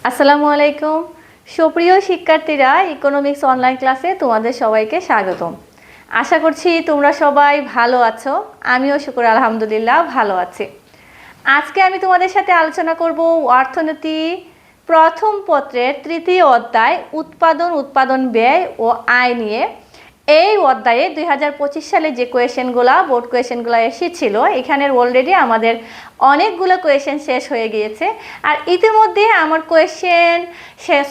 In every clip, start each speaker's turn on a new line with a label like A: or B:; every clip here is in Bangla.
A: আসসালামু আলাইকুম। সুপ্রিয় শিক্ষার্থীরা, ইকোনমিক্স অনলাইন ক্লাসে তোমাদের সবাইকে স্বাগতম। আশা করছি তোমরা সবাই ভালো আছো। আমিও শুকর আলহামদুলিল্লাহ ভালো আছি। আজকে আমি তোমাদের সাথে আলোচনা করব অর্থনীতি প্রথম পত্রের তৃতীয় অধ্যায় উৎপাদন ব্যয় ও আয় নিয়ে। এই অধ্যায়ে 2025 সালে যে কোয়েশ্চেনগুলো বোর্ড কোয়েশ্চেনগুলো এসেছিল, এখানের অলরেডি আমাদের অনেকগুলো কোয়েশ্চেন শেষ হয়ে গিয়েছে। আর ইতিমধ্যে আমার কোয়েশ্চেন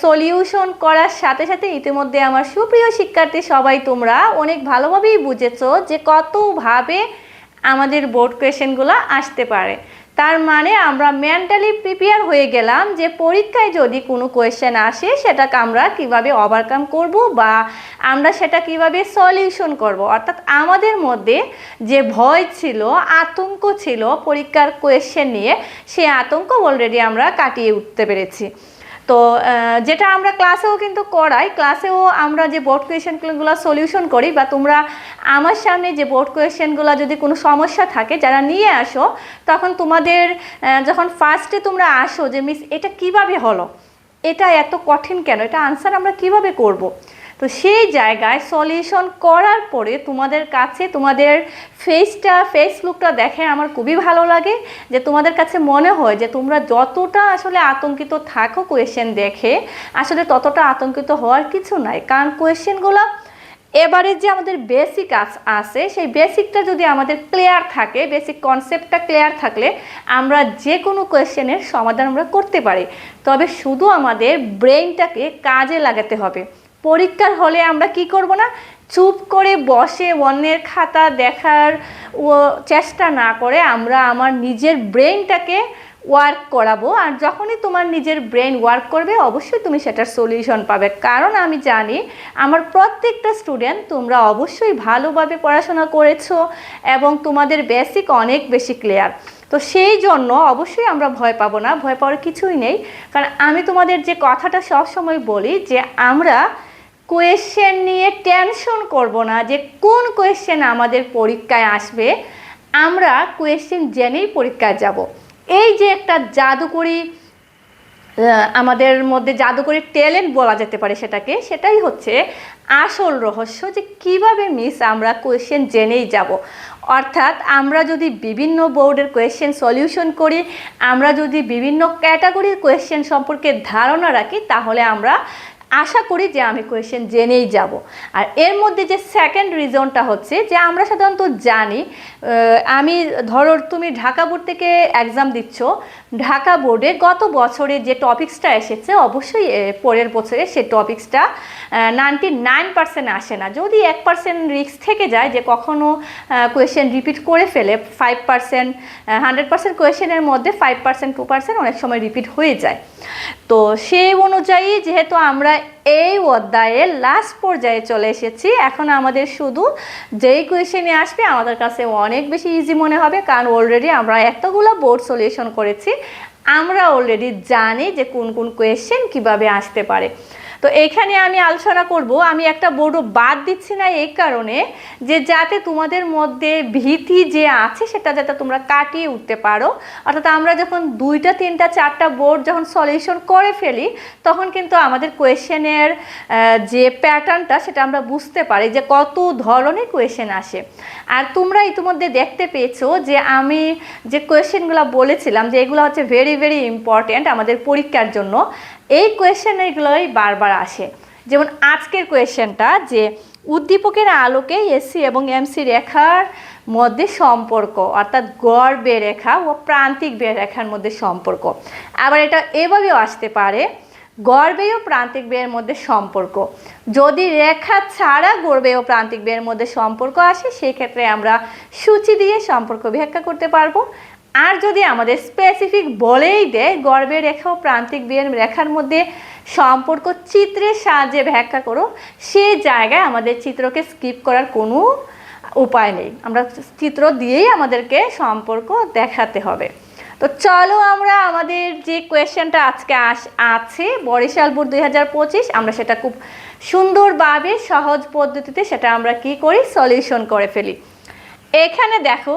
A: সলিউশন করার সাথে সাথে ইতিমধ্যে আমার সুপ্রিয় শিক্ষার্থী সবাই তোমরা অনেক ভালোভাবেই বুঝেছো যে কতভাবে আমাদের বোর্ড কোয়েশ্চেনগুলো আসতে পারে। তার মানে আমরা মেন্টালি প্রিপেয়ার হয়ে গেলাম যে পরীক্ষায় যদি কোনো কোয়েশ্চেন আসে সেটাকে আমরা কিভাবে ওভারকাম করব বা আমরা সেটা কিভাবে সলিউশন করব। অর্থাৎ আমাদের মধ্যে যে ভয় ছিল, আতঙ্ক ছিল পরীক্ষার কোয়েশ্চেন নিয়ে, সেই আতঙ্ক অলরেডি আমরা কাটিয়ে উঠতে পেরেছি। তো যেটা আমরা ক্লাসেও কিন্তু করাই, ক্লাসেও আমরা যে বোর্ড কোয়েশ্চেনগুলো সলিউশন করি বা তোমরা আমার সামনে যে বোর্ড কোয়েশ্চেনগুলো যদি কোনো সমস্যা থাকে যারা নিয়ে আসো, তখন তোমাদের যখন ফার্স্টে তোমরা আসো যে মিস এটা কিভাবে হলো, এটা এত কঠিন কেন, এটা আনসার আমরা কিভাবে করব। তো সেই জায়গায় সলিউশন করার পরে তোমাদের কাছে তোমাদের ফেস লুকটা দেখে আমার খুবই ভালো লাগে, যে তোমাদের কাছে মনে হয় যে তোমরা যতটা আসলে আতঙ্কিত থাকো কোয়েশ্চেন দেখে, আসলে ততটা আতঙ্কিত হওয়ার কিছু নাই। কারণ কোয়েশ্চেনগুলো এবারে যে আমাদের বেসিক আছে, সেই বেসিকটা যদি আমাদের ক্লিয়ার থাকে, বেসিক কনসেপ্টটা ক্লিয়ার থাকলে আমরা যে কোনো কোয়েশ্চেনের সমাধান আমরা করতে পারি। তবে শুধু আমাদের ব্রেইনটাকে কাজে লাগাতে হবে। পরীক্ষার হলে আমরা কি করব না, চুপ করে বসে অন্যের খাতা দেখার চেষ্টা না করে আমরা আমার নিজের ব্রেইনটাকে ওয়ার্ক করাবো। আর যখনই তোমার নিজের ব্রেন ওয়ার্ক করবে অবশ্যই তুমি সেটার সলিউশন পাবে। কারণ আমি জানি আমার প্রত্যেকটা স্টুডেন্ট তোমরা অবশ্যই ভালোভাবে পড়াশোনা করেছো এবং তোমাদের বেসিক অনেক বেশি ক্লিয়ার। তো সেই জন্য অবশ্যই আমরা ভয় পাবো না, ভয় পাওয়ার কিছুই নেই। কারণ আমি তোমাদের যে কথাটা সবসময় বলি যে আমরা কোয়েশ্চেন নিয়ে টেনশন করব না যে কোন কোয়েশ্চেন আমাদের পরীক্ষায় আসবে, আমরা কোয়েশ্চেন জেনেই পরীক্ষায় যাব। এই যে একটা জাদুকরি আমাদের মধ্যে জাদুকরি ট্যালেন্ট বলা যেতে পারে সেটাকে, সেটাই হচ্ছে আসল রহস্য যে কিভাবে মিস আমরা কোয়েশ্চেন জেনেই যাব। অর্থাৎ আমরা যদি বিভিন্ন বোর্ডের কোয়েশ্চেন সলিউশন করি, আমরা যদি বিভিন্ন ক্যাটাগরির কোয়েশ্চেন সম্পর্কে ধারণা রাখি, তাহলে আমরা আশা করি যে আমি কোয়েশ্চেন জেনেই যাব। আর এর মধ্যে যে সেকেন্ড রিজনটা হচ্ছে যে আমরা সাধারণত জানি, আমি ধরো তুমি ঢাকা বোর্ড থেকে এক্সাম দিচ্ছ, ঢাকা বোর্ডে গত বছরে যে টপিক্সটা এসেছে অবশ্যই পরের বছরে সে টপিক্সটা 99% আসে না। যদি 1% রিস্ক থেকে যায় যে কখনো কোয়েশ্চেন রিপিট করে ফেলে, 5% 100% কোয়েশ্চেনের মধ্যে 5% 2% অনেক সময় রিপিট হয়ে যায়। তো সেই অনুযায়ী যেহেতু আমরা এই অধ্যায়ের লাস্ট পর্যায়ে চলে এসেছি, এখন আমাদের শুধু যেই কোয়েশ্চেনে আসবে আমাদের কাছে অনেক বেশি ইজি মনে হবে, কারণ অলরেডি আমরা এতগুলো বোর্ড সলিউশন করেছি। আমরা অলরেডি জানি যে কোন কোন কোয়েশ্চেন কিভাবে আসতে পারে। তো এইখানে আমি আলোচনা করব, আমি একটা বোর্ডও বাদ দিচ্ছি না এই কারণে যে যাতে তোমাদের মধ্যে ভীতি যে আছে সেটা যাতে তোমরা কাটিয়ে উঠতে পারো। অর্থাৎ আমরা যখন 2টা 3টা 4টা বোর্ড যখন সলিউশন করে ফেলি, তখন কিন্তু আমাদের কোয়েশ্চেনের যে প্যাটার্নটা সেটা আমরা বুঝতে পারি যে কত ধরনের কোয়েশ্চেন আসে। আর তোমরা ইতিমধ্যে দেখতে পেয়েছো যে আমি যে কোয়েশ্চেনগুলো বলেছিলাম যে এগুলো হচ্ছে ভেরি ভেরি ইম্পর্ট্যান্ট আমাদের পরীক্ষার জন্য, এই কোয়েশ্চেনগুলোই বারবার আসে। যেমন আজকের কোয়েশ্চেনটা যে উদ্দীপকের আলোকে এসি এবং এমসি রেখার মধ্যে সম্পর্ক, অর্থাৎ গড় বে রেখা ও প্রান্তিক বে রেখার মধ্যে সম্পর্ক। আবার এটা এভাবেও আসতে পারে, গড় বে ও প্রান্তিক বেয়ের মধ্যে সম্পর্ক। যদি রেখা ছাড়া গড় বে ও প্রান্তিক বেয়ের মধ্যে সম্পর্ক আসে, সেই ক্ষেত্রে আমরা সূচি দিয়ে সম্পর্ক ব্যাখ্যা করতে পারবো। আর যদি আমাদের স্পেসিফিক বলেই দেয় গড় বে রেখা ও প্রান্তিক বেয়ের রেখার মধ্যে সম্পর্ক চিত্রের সাহায্যে ব্যাখ্যা করো, সেই জায়গায় আমাদের চিত্রকে স্কিপ করার কোনো উপায় নেই, আমরা চিত্র দিয়েই আমাদেরকে সম্পর্ক দেখাতে হবে। তো চলো আমরা আমাদের যে কোয়েশ্চেনটা আজকে আছে বরিশাল বোর্ড 2025, আমরা সেটা খুব সুন্দরভাবে সহজ পদ্ধতিতে সেটা আমরা কি করি, সলিউশন করে ফেলি। এখানে দেখো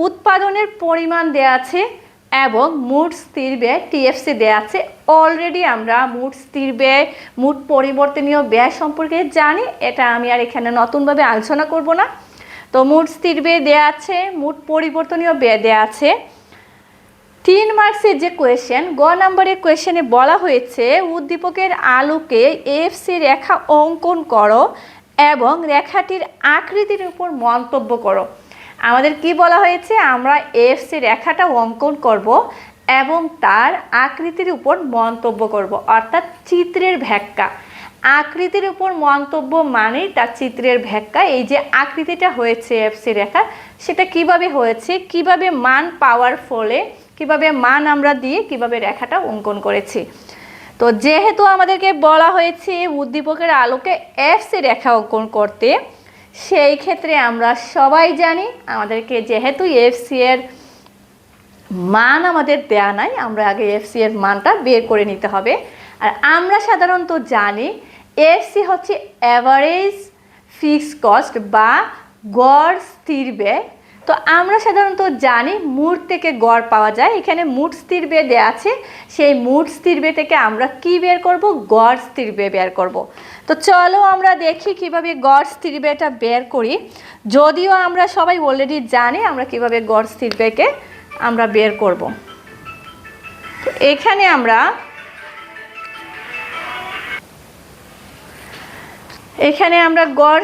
A: উৎপাদনের পরিমাণ দেয়া আছে এবং মোট স্থির ব্যয় টিএফসি দেওয়া আছে। অলরেডি আমরা মোট স্থির ব্যয়, মোট পরিবর্তনীয় ব্যয় সম্পর্কে জানি, এটা আমি আর এখানে নতুনভাবে আলোচনা করব না। তো মোট স্থির ব্যয় দেওয়া আছে, মোট পরিবর্তনীয় ব্যয় দেওয়া আছে। 3 মার্কসের যে কোয়েশ্চেন, গ নাম্বারের কোয়েশ্চেনে বলা হয়েছে উদ্দীপকের আলোকে এএফসি রেখা অঙ্কন করো এবং রেখাটির আকৃতির উপর মন্তব্য করো। আমাদের কি বলা হয়েছে, আমরা এএফসি রেখাটা অঙ্কন করব এবং তার আকৃতির উপর মন্তব্য করব, অর্থাৎ চিত্রের ব্যাখ্যা। আকৃতির উপর মন্তব্য মানে তার চিত্রের ব্যাখ্যা। এই যে আকৃতিটা হয়েছে এএফসি রেখা, সেটা কিভাবে হয়েছে, কিভাবে মান পাওয়ার ফলে, কিভাবে মান আমরা দিয়ে কিভাবে রেখাটা অঙ্কন করেছি। তো যেহেতু আমাদেরকে বলা হয়েছে উদ্দীপকের আলোকে এএফসি রেখা অঙ্কন করতে, সেই ক্ষেত্রে আমরা সবাই জানি আমাদেরকে যেহেতু এএফসি এর মান আমাদের দেয়া নাই, আমরা আগে এএফসি এর মানটা বের করে নিতে হবে। আর আমরা সাধারণত জানি এএফসি হচ্ছে অ্যাভারেজ ফিক্সড কস্ট বা গড় স্থির ব্যয়। তো আমরা সাধারণত জানি মোট থেকে গড় পাওয়া যায়, এখানে মোট স্থির ব্যয় দেওয়া আছে, সেই মোট স্থির ব্যয় থেকে আমরা কি বের করব, গড় স্থির ব্যয় বের করব। তো চলো আমরা দেখি কিভাবে গড় স্থির ব্যয়টা বের করি। যদিও আমরা সবাই অলরেডি জানি আমরা কিভাবে গড় স্থির ব্যয়কে আমরা বের করব। তো এখানে আমরা গড়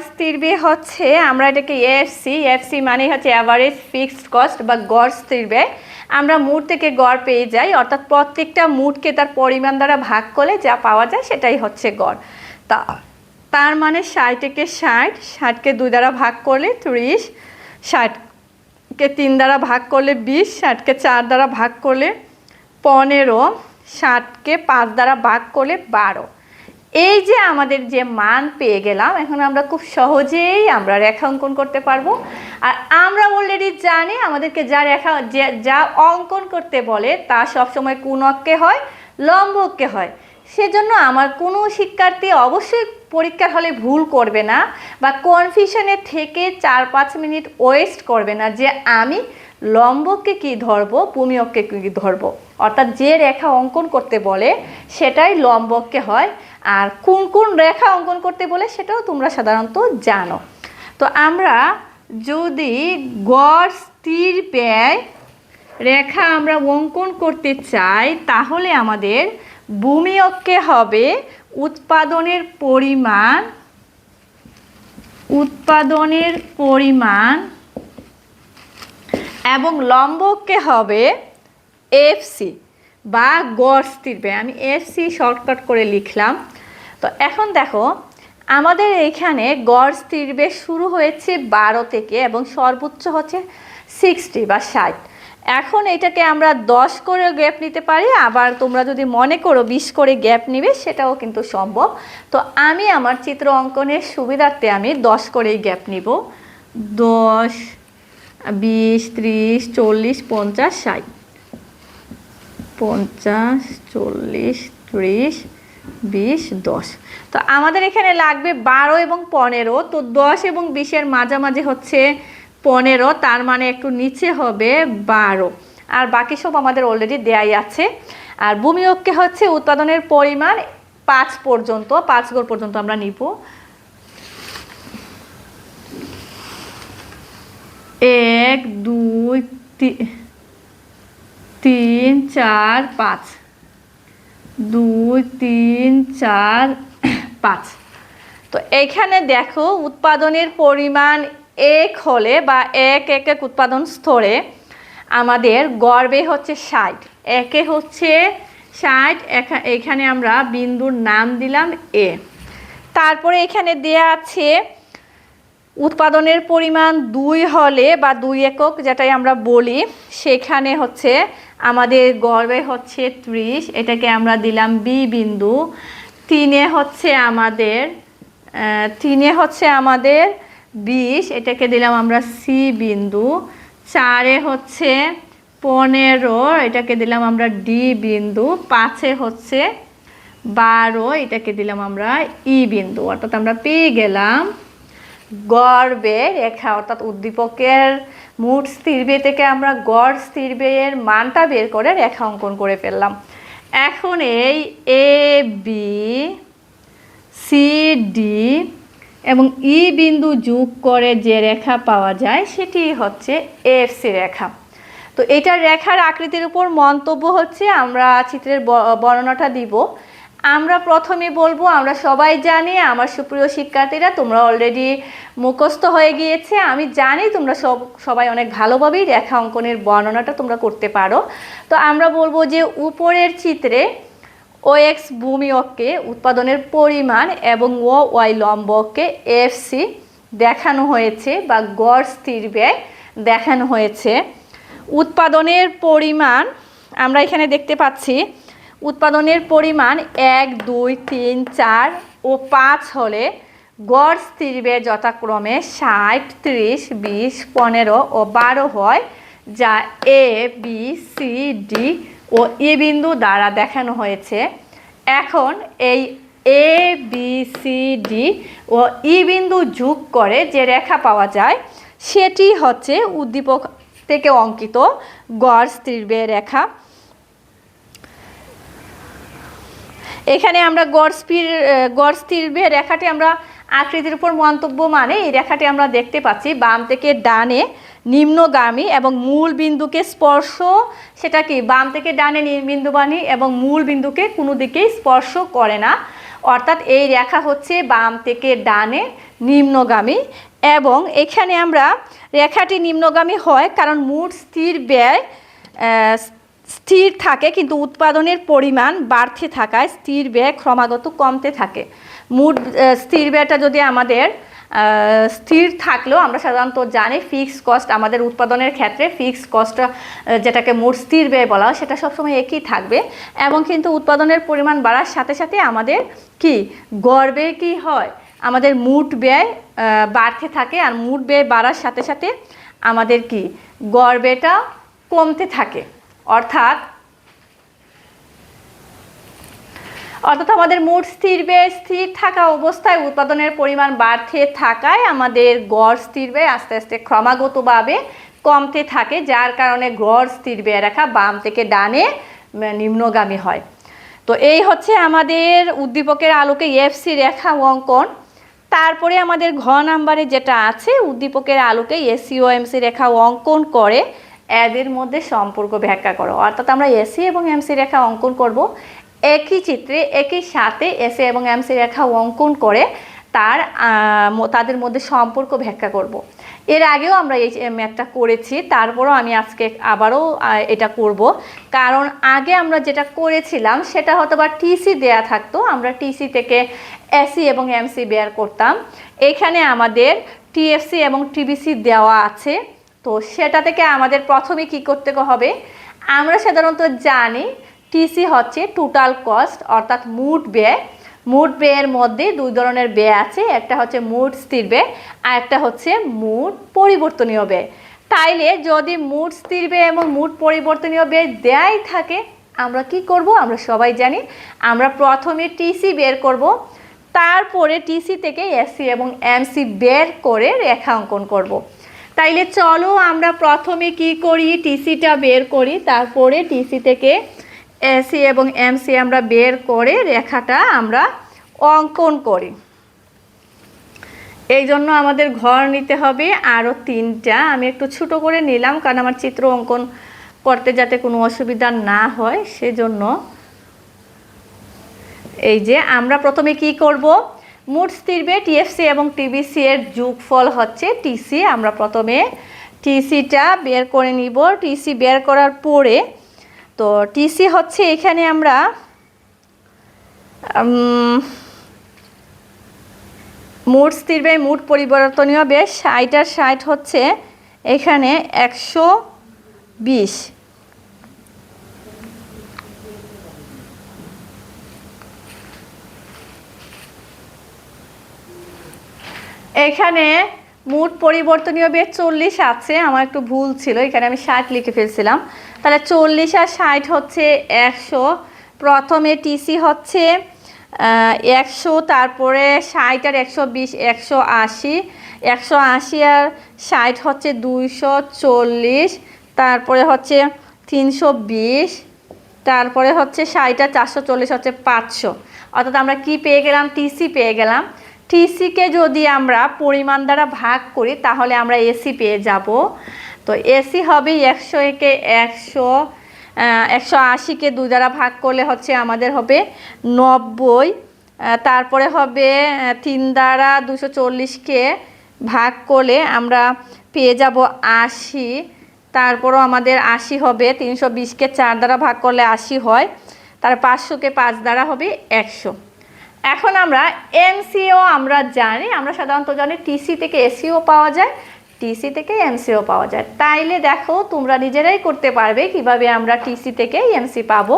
A: স্থির ব্যয় হচ্ছে, আমরা এটাকে এএফসি মানে হচ্ছে অ্যাভারেজ ফিক্সড কস্ট বা গড় স্থির ব্যয়। আমরা মোট থেকে গড় পেয়ে যাই, অর্থাৎ প্রত্যেকটা মোটকে তার পরিমাণ দ্বারা ভাগ করলে যা পাওয়া যায় সেটাই হচ্ছে গড়। তার মানে 60-কে 60কে 2 দ্বারা ভাগ করলে 30, 60কে 3 দ্বারা ভাগ করলে 20, 60কে 4 দ্বারা ভাগ করলে 15, 60কে 5 দ্বারা ভাগ করলে 12। এই যে আমাদের যে মান পেয়ে গেলাম, এখন আমরা খুব সহজেই আমরা রেখা অঙ্কন করতে পারবো। আর আমরা অলরেডি জানি আমাদেরকে যা অঙ্কন করতে বলে তা সবসময় কোন অক্ষে হয়, লম্ব অক্ষে হয়। সেজন্য আমার কোনো শিক্ষার্থী অবশ্যই পরীক্ষার হলে ভুল করবে না বা কনফিউশনে থেকে 4-5 মিনিট ওয়েস্ট করবে না যে আমি লম্বকে কি ধরবো, ভূমি অক্ষে কি ধরবো। অর্থাৎ যে রেখা অঙ্কন করতে বলে সেটাই লম্ব অক্ষে হয়, আর কোন কোন রেখা অঙ্কন করতে বলে সেটাও তোমরা সাধারণত জানো। তো আমরা যদি গড় স্থির ব্যয় রেখা আমরা অঙ্কন করতে চাই, তাহলে আমাদের ভূমি অক্ষে হবে উৎপাদনের পরিমাণ এবং লম্ব অক্ষে হবে এফসি বা গড় স্থির ব্যয়। আমি এফসি শর্টকাট করে লিখলাম। তো এখন দেখো আমাদের এইখানে গড় স্থির ব্যয় শুরু হয়েছে 12 থেকে এবং সর্বোচ্চ হচ্ছে 60 বা 60। এখন এটাকে আমরা 10 করে গ্যাপ নিতে পারি, আবার তোমরা যদি মনে করো 20 করে গ্যাপ নিবে সেটাও কিন্তু সম্ভব। তো আমি আমার চিত্র অঙ্কনের সুবিধার্থে আমি 10 করেই গ্যাপ নিব। 10, 20, 30, 40, 50, 60, 50, 40, 30, 20, 10। তো আমাদের এখানে লাগবে 12 এবং 15। তো 10 এবং 20-এর মাঝামাঝি হচ্ছে 15, তার মানে একটু নিচে হবে 12। আর বাকি সব আমাদের অলরেডি দেয়াই আছে। আর ভূমি অক্ষে হচ্ছে উৎপাদনের পরিমাণ 5 পর্যন্ত, 5 গড় পর্যন্ত আমরা নিব। 1, 2, 3, 4, 5, 2, 3, 4, 5। তো এখানে দেখো উৎপাদনের পরিমাণ 1 হলে বা 1 1 উৎপাদন স্তরে আমাদের গড় ব্যয় হচ্ছে 60। একে হচ্ছে 60, এখানে আমরা বিন্দুর নাম দিলাম এ। তারপরে এখানে দেয়া আছে উৎপাদনের পরিমাণ 2 হলে বা 2 একক যেটাই আমরা বলি, সেখানে হচ্ছে আমাদের গড় ব্যয় হচ্ছে 30, এটাকে আমরা দিলাম বি বিন্দু। 3-এ হচ্ছে আমাদের 20, এটাকে দিলাম আমরা সি বিন্দু। 4-এ হচ্ছে 15, এটাকে দিলাম আমরা ডি বিন্দু। 5-এ হচ্ছে 12, এটাকে দিলাম আমরা ই বিন্দু। অর্থাৎ আমরা পেয়ে গেলাম গড় ব্যয় রেখা, অর্থাৎ উদ্দীপকের মোট স্থির ব্যয় থেকে আমরা গড় স্থির ব্যয়ের মানটা বের করে রেখা অঙ্কন করে ফেললাম। এখন এই এ বি সি ডি এবং ই বিন্দু যোগ করে যে রেখা পাওয়া যায় সেটি হচ্ছে এফসি রেখা। তো এটার রেখার আকৃতির উপর মন্তব্য হচ্ছে, আমরা চিত্রের বর্ণনাটা দিব। আমরা প্রথমে বলবো, আমরা সবাই জানি, আমার সুপ্রিয় শিক্ষার্থীরা তোমরা অলরেডি মুখস্থ হয়ে গিয়েছে, আমি জানি তোমরা সবাই অনেক ভালোভাবেই রেখা অঙ্কনের বর্ণনাটা তোমরা করতে পারো। তো আমরা বলবো যে উপরের চিত্রে ও এক্স ভূমি অক্ষে উৎপাদনের পরিমাণ এবং ও ওয়াই লম্ব অক্ষে এফসি দেখানো হয়েছে বা গড় স্থির ব্যয় দেখানো হয়েছে। উৎপাদনের পরিমাণ আমরা এখানে দেখতে পাচ্ছি, উৎপাদনের পরিমাণ 1, 2, 3, 4 ও 5 হলে গড় স্থির ব্যয় যথাক্রমে 60, 30, 20, 15 ও 12 হয়, যা এ বি সি ডি ও ই বিন্দু দ্বারা দেখানো হয়েছে। এখন এই এ বি সি ডি ও ই বিন্দু যোগ করে যে রেখা পাওয়া যায় সেটি হচ্ছে উদ্দীপক থেকে অঙ্কিত গড় স্থির ব্যয় রেখা। এখানে আমরা গড় স্থির ব্যয় রেখাটি আমরা আকৃতির উপর মন্তব্য মানে এই রেখাটি আমরা দেখতে পাচ্ছি বাম থেকে ডানে নিম্নগামী এবং মূল বিন্দুকে স্পর্শ, সেটা কি বাম থেকে ডানে বিন্দুবাণী এবং মূল বিন্দুকে কোনো দিকেই স্পর্শ করে না, অর্থাৎ এই রেখা হচ্ছে বাম থেকে ডানে নিম্নগামী। এবং এখানে আমরা রেখাটি নিম্নগামী হয় কারণ মোট স্থির ব্যয় স্থির থাকে কিন্তু উৎপাদনের পরিমাণ বাড়তে থাকায় স্থির ব্যয় ক্রমাগত কমতে থাকে। মোট স্থির ব্যয়টা যদি আমাদের স্থির থাকলেও আমরা সাধারণত জানি ফিক্সড কস্ট, আমাদের উৎপাদনের ক্ষেত্রে ফিক্সড কস্ট যেটাকে মোট স্থির ব্যয় বলা হয় সেটা সবসময় একই থাকবে। এবং কিন্তু উৎপাদনের পরিমাণ বাড়ার সাথে সাথে আমাদের কি গড় ব্যয় কী হয়, আমাদের মোট ব্যয় বাড়তে থাকে, আর মোট ব্যয় বাড়ার সাথে সাথে আমাদের কি গড় ব্যয়টা কমতে থাকে। অর্থাৎ আমাদের মোট স্থির ব্যয় স্থির থাকা অবস্থায় উৎপাদনের পরিমাণ বাড়তে থাকায় আমাদের গড় স্থির ব্যয় আস্তে আস্তে ক্রমাগতভাবে কমতে থাকে, যার কারণে গড় স্থির ব্যয় রেখা বাম থেকে ডানে নিম্নগামী হয়। তো এই হচ্ছে আমাদের উদ্দীপকের আলোকে এফসি রেখা অঙ্কন। তারপরে আমাদের ঘ নাম্বারে যেটা আছে, উদ্দীপকের আলোকে এসি ও এমসি রেখা অঙ্কন করে এদের মধ্যে সম্পর্ক ব্যাখ্যা করো। অর্থাৎ আমরা এসি এবং এমসি রেখা অঙ্কন করব একই চিত্রে, একই সাথে এসি এবং এমসি রেখা অঙ্কন করে তাদের মধ্যে সম্পর্ক ব্যাখ্যা করব। এর আগেও আমরা এই ম্যাথটা করেছি, তারপরও আমি আজকে আবারও এটা করব, কারণ আগে আমরা যেটা করেছিলাম সেটা হয়তো বা টিসি দেয়া থাকতো, আমরা টিসি থেকে এসি এবং এমসি বের করতাম। এখানে আমাদের টিএফসি এবং টিবিসি দেওয়া আছে, তো সেটা থেকে আমাদের প্রথমে কি করতে হবে, আমরা সাধারণত জানি টিসি হচ্ছে টোটাল কস্ট অর্থাৎ মোট ব্যয়। মোট ব্যয়ের মধ্যে দুই ধরনের ব্যয় আছে, একটা হচ্ছে মোট স্থির ব্যয় আর একটা হচ্ছে মোট পরিবর্তনীয় ব্যয়। তাইলে যদি মোট স্থির ব্যয় এবং মোট পরিবর্তনীয় ব্যয় দেয়াই থাকে আমরা কি করব, আমরা সবাই জানি আমরা প্রথমে টিসি বের করব, তারপরে টিসি থেকে এসি এবং এমসি বের করে রেখা অঙ্কন করব। তাইলে চলো আমরা প্রথমে কি করি, টিসিটা বের করি, তারপরে টিসি থেকে এসি এবং এমসি আমরা বের করে রেখাটা আমরা অঙ্কন করি। এই জন্য আমাদের ঘর নিতে হবে আরও 3টা। আমি একটু ছোট করে নিলাম কারণ আমার চিত্র অঙ্কন করতে যাতে কোনো অসুবিধা না হয় সেজন্য। এই যে আমরা প্রথমে কি করব, মোট স্থির ব্যয় টিএফসি এবং টিবিসি এর যোগফল হচ্ছে টিসি। আমরা প্রথমে টিসিটা বের করে নিব। টিসি বের করার পরে তো টিসি হচ্ছে এখানে আমরা মোট স্থির ব্যয় মোট পরিবর্তনীয় ব্যয় 60 আর 60 হচ্ছে এখানে 120। এখানে মোট পরিবর্তনীয় ব্যয় 40 আছে, আমার একটু ভুল ছিল, এখানে আমি 60 লিখে ফেলছিলাম। তাহলে 40 আর 60 হচ্ছে 100। প্রথমে টিসি হচ্ছে 100, তারপরে 60 আর 120 180, 180 আর 60 হচ্ছে 240, তারপরে হচ্ছে 320, তারপরে হচ্ছে 60 আর 440 হচ্ছে 500। অর্থাৎ আমরা কি পেয়ে গেলাম? টিসি পেয়ে গেলাম। টিসিকে যদি আমরা পরিমাণ দ্বারা ভাগ করি তাহলে আমরা এসি পেয়ে যাব। তো এসি হবে 100 একে 100, 180কে 2 দ্বারা ভাগ করলে হচ্ছে আমাদের হবে 90, তারপরে হবে 3 দ্বারা 240কে ভাগ করলে আমরা পেয়ে যাব 80, তারপরও আমাদের 80 হবে। 320কে 4 দ্বারা ভাগ করলে 80 হয়, তার 500কে 5 দ্বারা হবে 100। এখন আমরা এমসিও আমরা জানি, আমরা সাধারণত জানি টিসি থেকে এসিও পাওয়া যায়, টিসি থেকে এমসিও পাওয়া যায়। তাইলে দেখো তোমরা নিজেরাই করতে পারবে কিভাবে আমরা টিসি থেকে এমসি পাবো।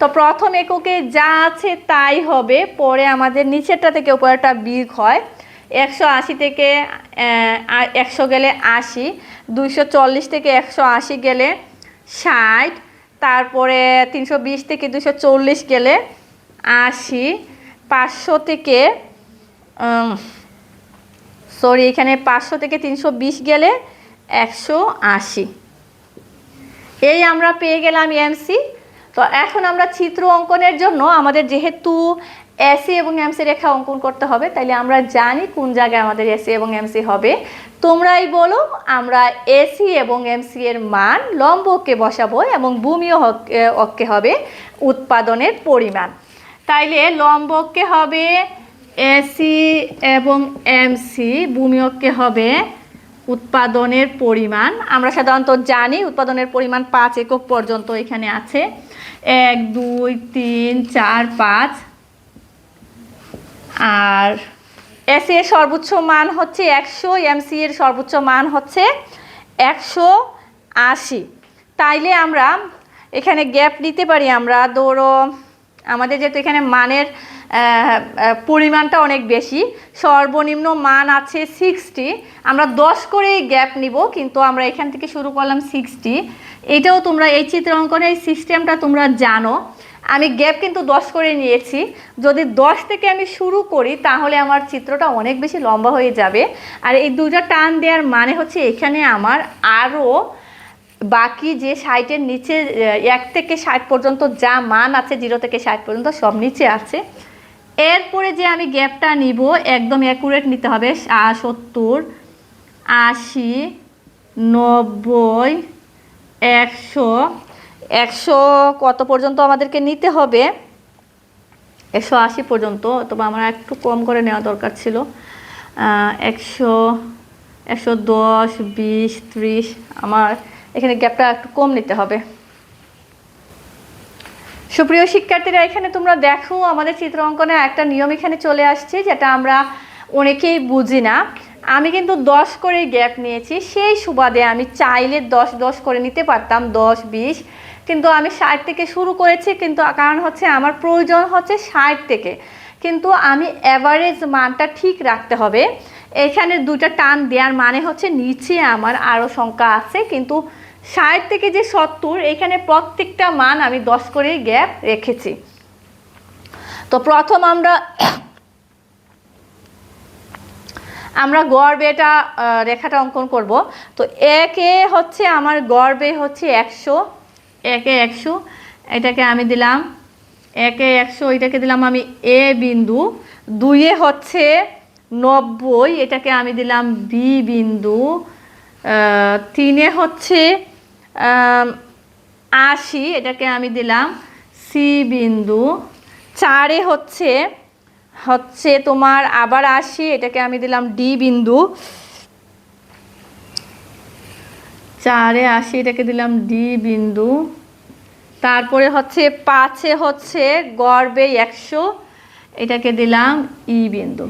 A: তো প্রথম এককে যা আছে তাই হবে, পরে আমাদের নিচেরটা থেকে উপরেরটা বিয়োগ হয়। 180 থেকে 100 গেলে 80, 240 থেকে 180 গেলে 60, তারপরে 320 থেকে 240 গেলে 80, 500 থেকে এখানে 500 থেকে 320 গেলে 180। এই আমরা পেয়ে গেলাম এমসি। তো এখন আমরা চিত্র অঙ্কনের জন্য আমাদের যেহেতু এসি এবং এমসি রেখা অঙ্কন করতে হবে, তাইলে আমরা জানি কোন জায়গায় আমাদের এসি এবং এমসি হবে। তোমরাই বলো, আমরা এসি এবং এমসি এর মান লম্ব অক্ষে বসাবো এবং ভূমি অক্ষে হবে উৎপাদনের পরিমাণ। তাইলে লম্ব অক্ষে হবে এসি এবং এমসি, ভূমি অক্ষে হবে উৎপাদনের পরিমাণ। আমরা সাধারণত জানি উৎপাদনের পরিমাণ 5 একক পর্যন্ত এখানে আছে, 1 2 3 4 5। আর এসি এর সর্বোচ্চ মান হচ্ছে 100, এমসি এর সর্বোচ্চ মান হচ্ছে 180। তাইলে আমরা এখানে গ্যাপ নিতে পারি। আমরা ধরো আমাদের যেহেতু এখানে মানের পরিমাণটা অনেক বেশি, সর্বনিম্ন মান আছে 60, আমরা 10 করেই গ্যাপ নিব, কিন্তু আমরা এখান থেকে শুরু করলাম 60। এটাও তোমরা এই চিত্র অঙ্কনের সিস্টেমটা তোমরা জানো। আমি গ্যাপ কিন্তু 10 করে নিয়েছি। যদি 10 থেকে আমি শুরু করি তাহলে আমার চিত্রটা অনেক বেশি লম্বা হয়ে যাবে। আর এই দুটো টান দেওয়ার মানে হচ্ছে এখানে আমার আরও বাকি যে 60-এর নিচে 1 থেকে 60 পর্যন্ত যা মান আছে, 0 থেকে 60 পর্যন্ত সব নিচে আছে। এরপরে যে আমি গ্যাপটা নিব একদম অ্যাকুরেট নিতে হবে, 70 80 90 100। 100 কত পর্যন্ত আমাদেরকে নিতে হবে? 180 পর্যন্ত, তবে আমার একটু কম করে নেওয়া দরকার ছিল। 100 110 20 30, আমার এখানে গ্যাপটা একটু কম নিতে হবে। সুপ্রিয় শিক্ষার্থীরা, এখানে তোমরা দেখো আমাদের চিত্র অঙ্কনে একটা নিয়ম এখানে চলে আসছে, যেটা আমরা অনেকেই বুঝি না। আমি কিন্তু 10 করে গ্যাপ নিয়েছি, সেই সুবাদে আমি চাইলে 10 10 করে নিতে পারতাম, 10 20, কিন্তু আমি 60 থেকে শুরু করেছি। কিন্তু কারণ হচ্ছে আমার প্রয়োজন হচ্ছে 60 থেকে, কিন্তু আমি অ্যাভারেজ মানটা ঠিক রাখতে হবে। এখানে দুইটা টান দেওয়ার মানে হচ্ছে নিচে আমার আরও সংখ্যা আছে, কিন্তু 60 থেকে যে 70, এখানে প্রত্যেকটা মান আমি 10 করে গ্যাপ রেখেছি। তো প্রথম আমরা গড় বেটা রেখাটা অঙ্কন করব। তো একে হচ্ছে আমার গড় বে হচ্ছে 100, একে 100, এটাকে আমি দিলাম একে 100, এটাকে দিলাম আমি এ বিন্দু। 2-এ হচ্ছে 90, এটাকে আমি দিলাম বি বিন্দু। 3-এ হচ্ছে 80, এটাকে আমি দিলাম সি বিন্দু। 4-এ হচ্ছে তোমার আবার 80, এটাকে আমি দিলাম ডি বিন্দু। 4-এ 80, এটাকে দিলাম ডি বিন্দু। তারপরে হচ্ছে 5-এ হচ্ছে গড় বে 100, এটাকে দিলাম ই বিন্দু।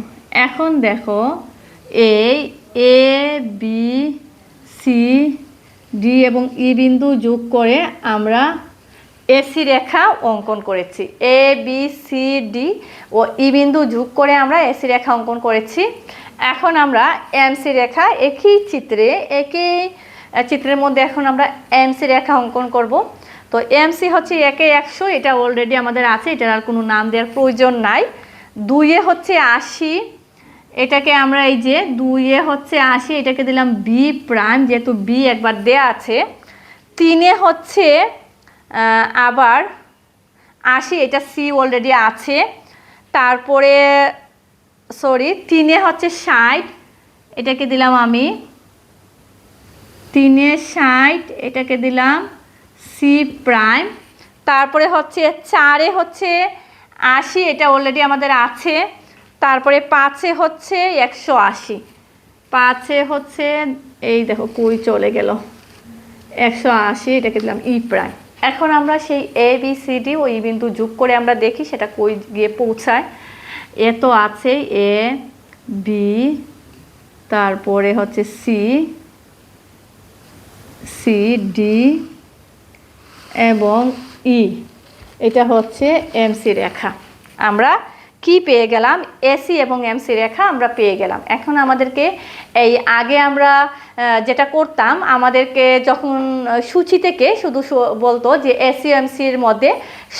A: এখন দেখো এই এ বি সি ডি এবং ই বিন্দু যোগ করে আমরা এসি রেখা অঙ্কন করেছি। এ বি সি ডি ও ই বিন্দু যোগ করে আমরা এসি রেখা অঙ্কন করেছি। এখন আমরা এমসি রেখা একই চিত্রের মধ্যে এখন আমরা এমসি রেখা অঙ্কন করব। তো এমসি হচ্ছে 1 এ 100, এটা অলরেডি আমাদের আছে, এটার আর কোনো নাম দেওয়ার প্রয়োজন নাই। 2 এ হচ্ছে 80, এটাকে আমরা এই যে 2 এ হচ্ছে 80, এটাকে দিলাম বি প্রাইম, যেহেতু বি একবার দেয়া আছে। 3 এ হচ্ছে আবার 80, এটা সি অলরেডি আছে। তারপরে 3 এ হচ্ছে 60, এটাকে দিলাম আমি 3 এ 60, এটাকে দিলাম সি প্রাইম। তারপরে হচ্ছে 4 এ হচ্ছে 80, এটা অলরেডি আমাদের আছে। তারপরে 5 এ হচ্ছে 180, 5 এ হচ্ছে এই দেখো কই চলে গেল, 180, এটাকে দিলাম ই প্রাইম। এখন আমরা সেই এ বি সি ডি ওই বিন্দু যোগ করে আমরা দেখি সেটা কই গিয়ে পৌঁছায়। এ তো আছে এ বি, তারপরে হচ্ছে সি, সি ডি এবং ই, এটা হচ্ছে এমসি রেখা। আমরা কি পেয়ে গেলাম? এসি এবং এমসি রেখা আমরা পেয়ে গেলাম। এখন আমাদেরকে এই আগে আমরা যেটা করতাম, আমাদেরকে যখন সূচি থেকে শুধু বলতো যে এসি এমসির মধ্যে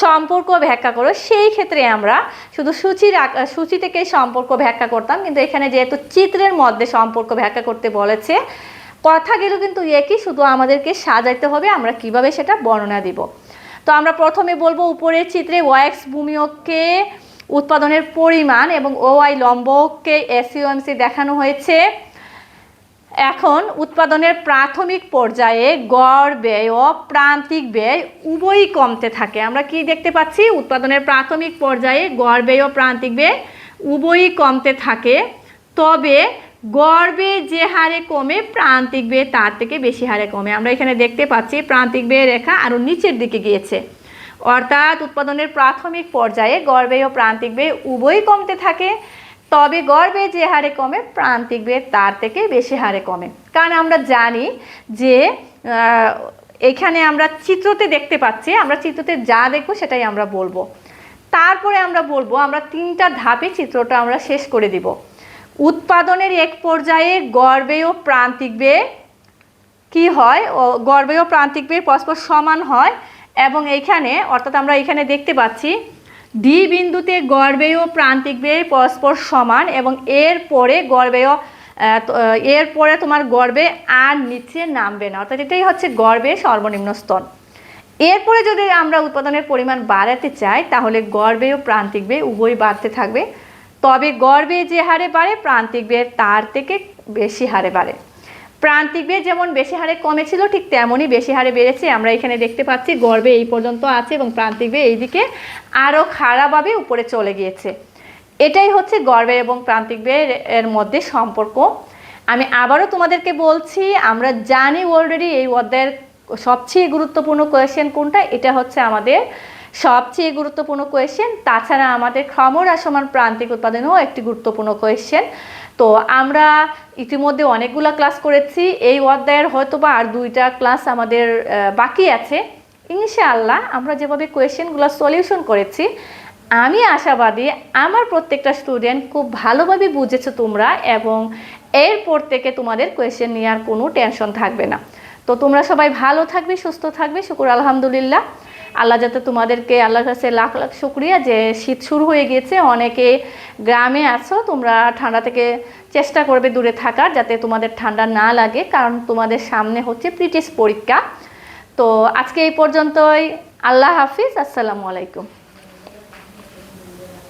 A: সম্পর্ক ব্যাখ্যা করো, সেই ক্ষেত্রে আমরা শুধু সূচি থেকেই সম্পর্ক ব্যাখ্যা করতাম। কিন্তু এখানে যেহেতু চিত্রের মধ্যে সম্পর্ক ব্যাখ্যা করতে বলেছে, কথাগুলো কিন্তু একই, শুধু আমাদেরকে সাজাইতে হবে আমরা কিভাবে সেটা বর্ণনা দিব। তো আমরা প্রথমে বলবো উপরের চিত্রে ওয়াক্স ভূমিয়ককে উৎপাদনের পরিমাণ এবং ওয়াই লম্বককে এসইউএমসি দেখানো হয়েছে। এখন উৎপাদনের প্রাথমিক পর্যায়ে গড় ব্যয় ও প্রান্তিক ব্যয় উভয়ই কমতে থাকে। আমরা কি দেখতে পাচ্ছি? উৎপাদনের প্রাথমিক পর্যায়ে গড় ব্যয় ও প্রান্তিক ব্যয় উভয়ই কমতে থাকে, তবে গড় ব্যয় যে হারে কমে প্রান্তিক ব্যয় তার থেকে বেশি হারে কমে। আমরা এখানে দেখতে পাচ্ছি প্রান্তিক ব্যয় রেখা আরও নিচের দিকে গিয়েছে, অর্থাৎ উৎপাদনের প্রাথমিক পর্যায়ে গড় ব্যয় ও প্রান্তিক ব্যয় উভয়ই কমতে থাকে, তবে গড় ব্যয় যে হারে কমে প্রান্তিক ব্যয় তার থেকে বেশি হারে কমে। কারণ আমরা জানি যে এখানে আমরা চিত্রতে দেখতে পাচ্ছি, আমরা চিত্রতে যা দেখবো সেটাই আমরা বলবো। তারপরে আমরা বলবো, আমরা 3টা ধাপে চিত্রটা আমরা শেষ করে দিব। উৎপাদনের এক পর্যায়ে গড় ব্যয় ও প্রান্তিক ব্যয় কি হয়? গড় ব্যয় ও প্রান্তিক ব্যয় পরস্পর সমান হয়, এবং এইখানে অর্থাৎ আমরা এখানে দেখতে পাচ্ছি ডি বিন্দুতে গড় ব্যয় ও প্রান্তিক ব্যয় পরস্পর সমান, এবং এরপরে তোমার গড় ব্যয় আর নিচে নামবে না, অর্থাৎ এটাই হচ্ছে গড় ব্যয় সর্বনিম্ন স্তর। এরপরে যদি আমরা উৎপাদনের পরিমাণ বাড়াতে চাই, তাহলে গড় ব্যয় ও প্রান্তিক ব্যয় উভয় বাড়তে থাকবে, তবে গড় ব্যয় যে হারে বাড়ে প্রান্তিক ব্যয় তার থেকে বেশি হারে বাড়ে। প্রান্তিক ব্যয় যেমন বেশি হারে কমেছিল, ঠিক তেমনই বেশি হারে বেড়েছে। আমরা এখানে দেখতে পাচ্ছি গড় ব্যয় এই পর্যন্ত আছে এবং প্রান্তিক ব্যয় এইদিকে আরও খারাপভাবে উপরে চলে গিয়েছে। এটাই হচ্ছে গড় ব্যয় এবং প্রান্তিক ব্যয় এর মধ্যে সম্পর্ক। আমি আবারও তোমাদেরকে বলছি, আমরা জানি অলরেডি এই অধ্যায়ের সবচেয়ে গুরুত্বপূর্ণ কোয়েশ্চেন কোনটা, এটা হচ্ছে আমাদের সবচেয়ে গুরুত্বপূর্ণ কোয়েশ্চেন। তাছাড়া আমাদের ক্রমহ্রাসমান প্রান্তিক উৎপাদনও একটি গুরুত্বপূর্ণ কোয়েশ্চেন। তো আমরা ইতিমধ্যে অনেকগুলো ক্লাস করেছি, এই অধ্যায়ের হয়তোবা আর 2টা ক্লাস আমাদের বাকি আছে। ইনশাআল্লাহ আমরা যেভাবে কোয়েশ্চেনগুলো সলিউশন করেছি, আমি আশাবাদী আমার প্রত্যেকটা স্টুডেন্ট খুব ভালোভাবে বুঝেছো তোমরা, এবং এরপর থেকে তোমাদের কোয়েশ্চেন নিয়ে আর কোনো টেনশন থাকবে না। তো তোমরা সবাই ভালো থাকবে, সুস্থ থাকবে, শুকুর আলহামদুলিল্লাহ। আল্লাহ যাতে তোমাদেরকে, আল্লাহর কাছে লাখ লাখ শুকরিয়া যে শীত শুরু হয়ে গিয়েছে। অনেকে গ্রামে আছো, তোমরা ঠান্ডা থেকে চেষ্টা করবে দূরে থাকার, যাতে তোমাদের ঠান্ডা না লাগে, কারণ তোমাদের সামনে হচ্ছে প্রি-টেস্ট পরীক্ষা। তো আজকে এই পর্যন্তই। আল্লাহ হাফিজ, আসসালামু আলাইকুম।